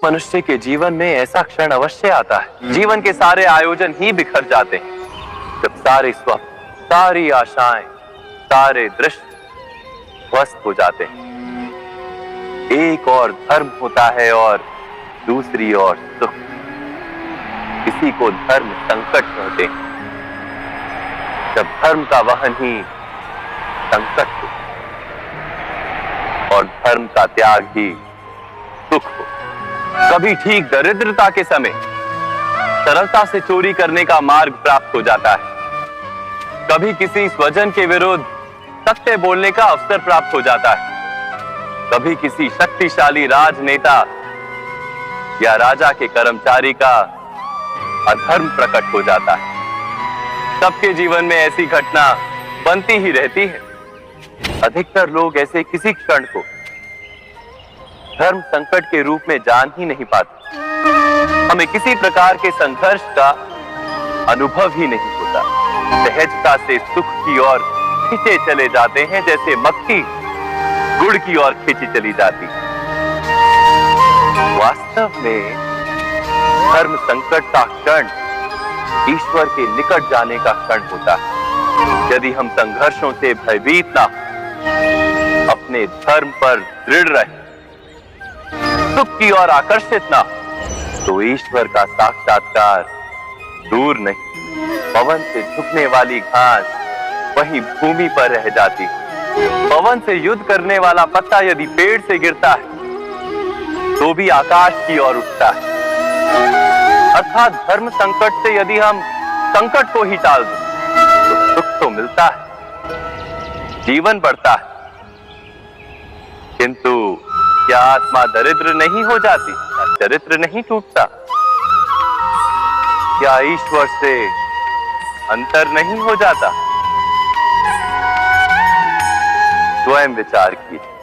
मनुष्य के जीवन में ऐसा क्षण अवश्य आता है, जीवन के सारे आयोजन ही बिखर जाते हैं, जब सारे स्वप्न, सारी आशाएं, सारे दृश्य ध्वस्त हो जाते हैं। एक और धर्म होता है और दूसरी ओर सुख। किसी को धर्म संकट कहते हैं, जब धर्म का वहन ही संकट हो और धर्म का त्याग ही सुख हो। कभी ठीक दरिद्रता के समय सरलता से चोरी करने का मार्ग प्राप्त हो जाता है, कभी किसी स्वजन के विरुद्ध सत्य बोलने का अवसर प्राप्त हो जाता है, कभी किसी शक्तिशाली राजनेता या राजा के कर्मचारी का अधर्म प्रकट हो जाता है। सबके जीवन में ऐसी घटना बनती ही रहती है। अधिकतर लोग ऐसे किसी क्षण को धर्म संकट के रूप में जान ही नहीं पाते। हमें किसी प्रकार के संघर्ष का अनुभव ही नहीं होता। सहजता से सुख की ओर खींचे चले जाते हैं, जैसे मक्खी गुड़ की ओर खींची चली जाती। वास्तव में धर्म संकट का क्षण ईश्वर के निकट जाने का क्षण होता है। यदि हम संघर्षों से भयभीत ना, अपने धर्म पर दृढ़ रहे, सुख की ओर आकर्षित ना, तो ईश्वर का साक्षात्कार दूर नहीं। पवन से झुकने वाली घास वहीं भूमि पर रह जाती। पवन से युद्ध करने वाला पत्ता यदि पेड़ से गिरता है तो भी आकाश की ओर उठता है। अर्थात धर्म संकट से यदि हम संकट को ही टाल दें तो सुख तो मिलता है, जीवन बढ़ता है। किंतु क्या आत्मा दरिद्र नहीं हो जाती? चरित्र नहीं टूटता? क्या ईश्वर से अंतर नहीं हो जाता? स्वयं विचार कीजिए।